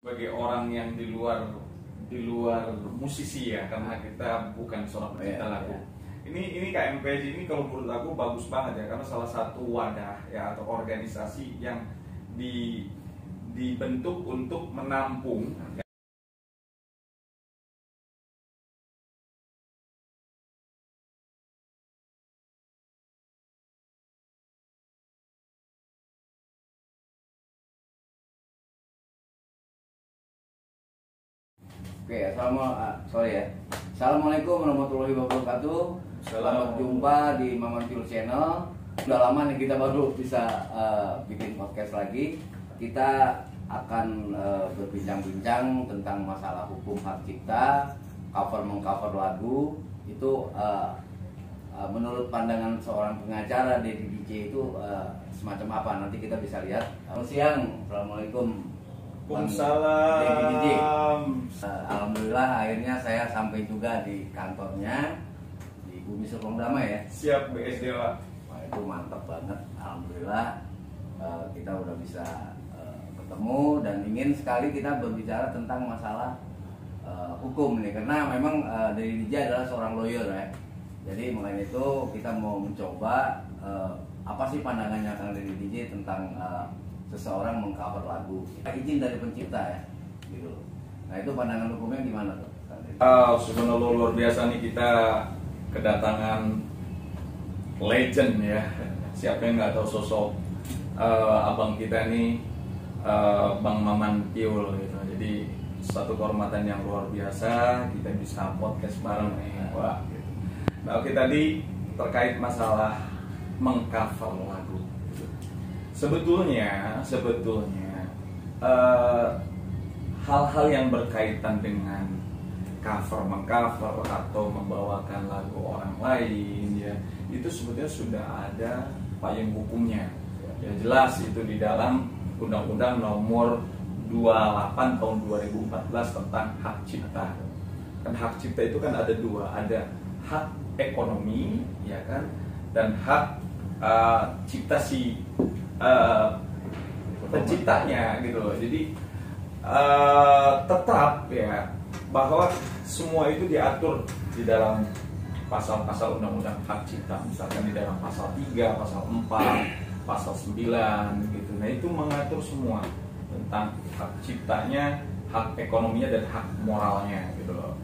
sebagai orang yang di luar musisi ya, karena kita bukan seorang pencipta lagu. Ini KMPJ ini kalau menurut aku bagus banget ya, karena salah satu wadah ya atau organisasi yang dibentuk untuk menampung ya. Oke, Assalamualaikum warahmatullahi wabarakatuh. Selamat jumpa di Maman Piul Channel. Sudah lama nih kita baru bisa bikin podcast lagi. Kita akan berbincang-bincang tentang masalah hukum hak cipta, mengcover lagu. Itu menurut pandangan seorang pengacara Deddy DJ itu semacam apa? Nanti kita bisa lihat. Selamat siang, assalamualaikum. Waalaikumsalam. Alhamdulillah akhirnya saya sampai juga di kantornya di Bumi Serpong Damai ya. Siap BSD Pak. Wah, itu mantap banget. Alhamdulillah kita udah bisa ketemu dan ingin sekali kita berbicara tentang masalah hukum nih, karena memang dari DJ adalah seorang lawyer ya. Jadi mengenai itu kita mau mencoba apa sih pandangannya Kang Deddy DJ tentang seseorang mengcover lagu, izin dari pencipta ya, gitu. Nah itu pandangan hukumnya gimana tuh? Subhanallah, luar biasa nih, kita kedatangan legend ya. Siapa yang nggak tahu sosok abang kita nih, Bang Maman Piul gitu. Jadi satu kehormatan yang luar biasa kita bisa podcast bareng nih, Wah. Gitu. Nah oke, tadi terkait masalah mengcover lagu. Sebetulnya hal-hal yang berkaitan dengan mengcover atau membawakan lagu orang lain ya, itu sebetulnya sudah ada payung hukumnya. Ya jelas itu di dalam Undang-Undang Nomor 28 Tahun 2014 tentang hak cipta. Kan hak cipta itu kan ada dua, ada hak ekonomi ya kan, dan hak cipta si penciptanya gitu loh. Jadi tetap ya bahwa semua itu diatur di dalam pasal-pasal undang-undang hak cipta, misalkan di dalam pasal 3, pasal 4, pasal 9 gitu. Nah itu mengatur semua tentang hak ciptanya, hak ekonominya dan hak moralnya gitu loh.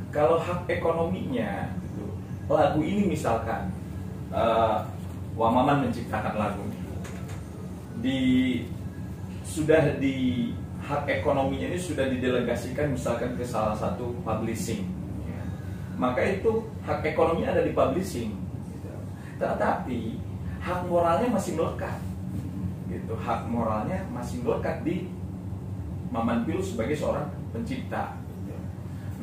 Kalau hak ekonominya gitu, lagu ini misalkan Wamaman menciptakan lagu sudah di hak ekonominya ini sudah didelegasikan misalkan ke salah satu publishing ya. Maka itu hak ekonomi ada di publishing gitu. Tetapi hak moralnya masih melekat gitu. Hak moralnya masih melekat di Maman Piul sebagai seorang pencipta gitu.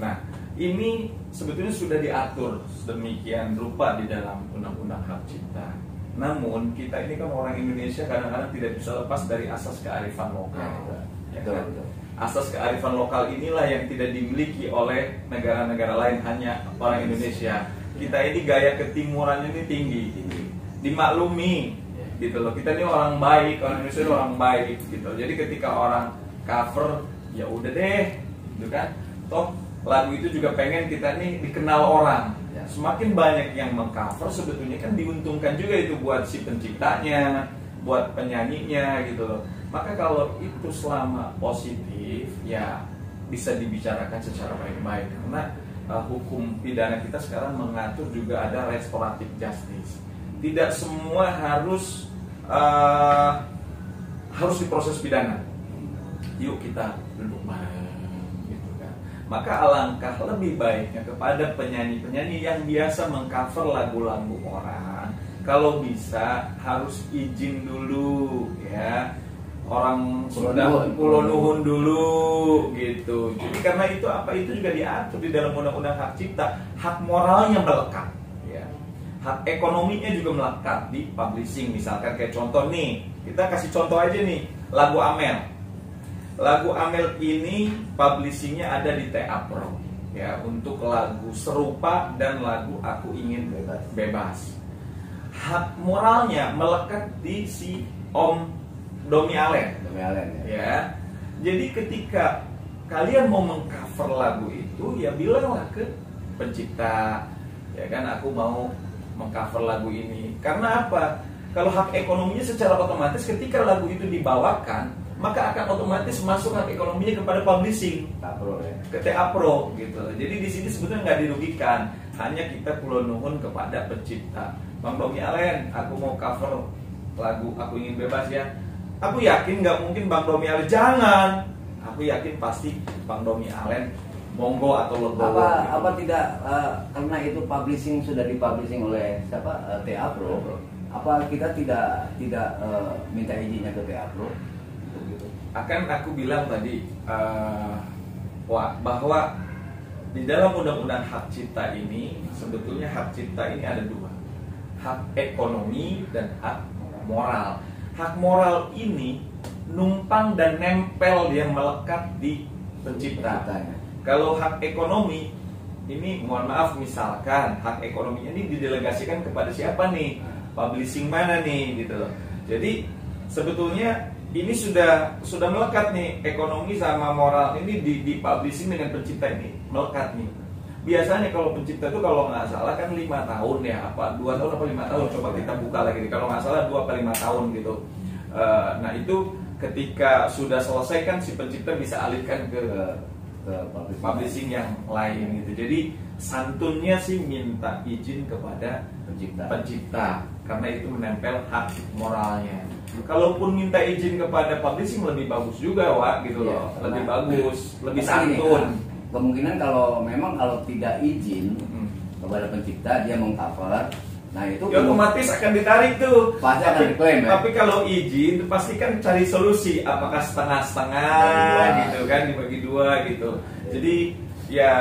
Nah ini sebetulnya sudah diatur sedemikian rupa di dalam undang-undang hak cipta. Namun kita ini kan orang Indonesia kadang-kadang tidak bisa lepas dari asas kearifan lokal. Ya kan? Asas kearifan lokal inilah yang tidak dimiliki oleh negara-negara lain, hanya orang Indonesia. Kita ini gaya ketimurannya ini tinggi, dimaklumi gitu loh. Kita ini orang baik, orang Indonesia ini orang baik gitu. Jadi ketika orang cover, ya udah deh, gitu kan. Toh lagu itu juga pengen kita nih dikenal orang. Semakin banyak yang mengcover sebetulnya kan diuntungkan juga itu buat si penciptanya, buat penyanyinya gitu loh. Maka kalau itu selama positif ya bisa dibicarakan secara baik-baik, karena hukum pidana kita sekarang mengatur juga ada restoratif justice. Tidak semua harus diproses pidana. Yuk kita duduk bareng. Maka alangkah lebih baiknya kepada penyanyi-penyanyi yang biasa mengcover lagu-lagu orang, kalau bisa harus izin dulu ya, orang sudah nuhun dulu gitu. Jadi karena itu juga diatur di dalam undang-undang hak cipta, hak moralnya melekat ya. Hak ekonominya juga melekat di publishing. Misalkan kayak contoh nih, kita kasih contoh aja nih, lagu Amel. Lagu Amel ini publishingnya ada di TA Pro ya, untuk lagu serupa dan lagu Aku Ingin Bebas. Hak moralnya melekat di si Om Domi Allen ya. Jadi ketika kalian mau mengcover lagu itu, ya bilanglah ke pencipta, ya kan, aku mau mengcover lagu ini. Karena apa? Kalau hak ekonominya secara otomatis ketika lagu itu dibawakan, maka akan otomatis masuk hak ekonominya kepada publishing, ke TA Pro gitu. Jadi di sini sebetulnya nggak dirugikan, hanya kita pulau nuhun kepada pencipta. Bang Domi Alen, aku mau cover lagu Aku Ingin Bebas ya. Aku yakin nggak mungkin Bang Domi Alen, jangan. Aku yakin pasti Bang Domi Alen monggo atau legowo. Apa tidak karena itu publishing sudah dipublishing oleh siapa, TA Pro? Apa kita tidak minta izinnya ke TA Pro? Akan aku bilang tadi bahwa di dalam undang-undang hak cipta ini sebetulnya hak cipta ini ada dua, hak ekonomi dan hak moral. Hak moral ini numpang dan nempel, dia melekat di pencipta. Kalau hak ekonomi ini, mohon maaf, misalkan hak ekonomi ini didelegasikan kepada siapa nih, publishing mana nih gitu loh. Jadi sebetulnya ini sudah melekat nih, ekonomi sama moral ini di publishing dengan pencipta ini melekat nih. Biasanya kalau pencipta itu kalau nggak salah kan 5 tahun ya, 2 tahun apa 5 tahun, coba kita buka lagi, kalau nggak salah 2 atau 5 tahun gitu. Nah itu ketika sudah selesai kan si pencipta bisa alihkan ke publishing yang lain gitu. Jadi santunnya sih minta izin kepada pencipta karena itu menempel hak moralnya. Kalaupun minta izin kepada publishing lebih bagus juga, Wak, gitu loh. Lebih bagus, lebih santun. Kemungkinan kalau tidak izin kepada pencipta, dia mengcover, nah itu ya otomatis akan ditarik tuh. Pasti akan diklaim ya. Tapi kalau izin pasti kan cari solusi, apakah setengah-setengah gitu kan, dibagi 2 gitu. Jadi ya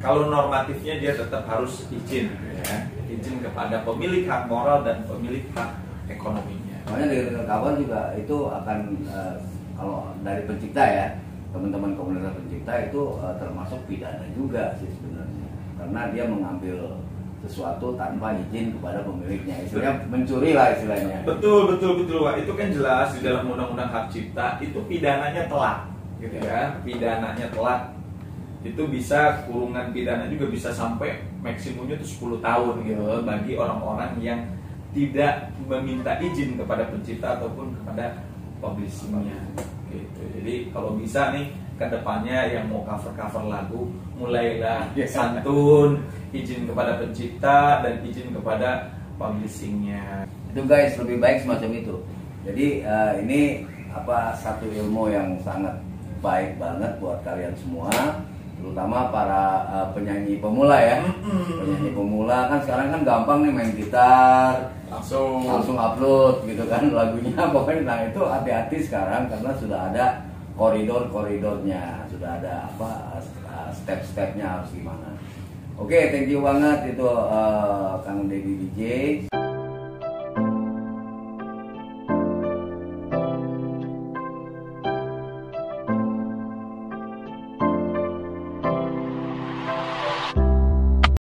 kalau normatifnya dia tetap harus izin ya. Izin kepada pemilik hak moral dan pemilik hak ekonominya. Makanya dari kawan juga itu akan kalau dari pencipta ya, teman-teman komunitas pencipta itu termasuk pidana juga sih sebenarnya, karena dia mengambil sesuatu tanpa izin kepada pemiliknya, istilahnya mencuri lah istilahnya. Betul Wak, itu kan jelas di dalam undang-undang hak cipta itu pidananya telat gitu kan, pidananya telat itu bisa kurungan pidana juga bisa sampai maksimumnya itu 10 tahun gitu bagi orang-orang yang tidak meminta izin kepada pencipta ataupun kepada publishingnya gitu. Jadi kalau bisa nih kedepannya yang mau cover lagu mulailah santun, izin kepada pencipta dan izin kepada publishingnya. Itu guys, lebih baik semacam itu. Jadi ini satu ilmu yang sangat baik banget buat kalian semua, terutama para penyanyi pemula ya. Penyanyi pemula kan sekarang kan gampang nih main gitar, langsung upload gitu kan lagunya. Pokoknya nah itu hati-hati sekarang karena sudah ada koridornya, sudah ada step-stepnya harus gimana. Oke, thank you banget itu Kang Dedi DJ.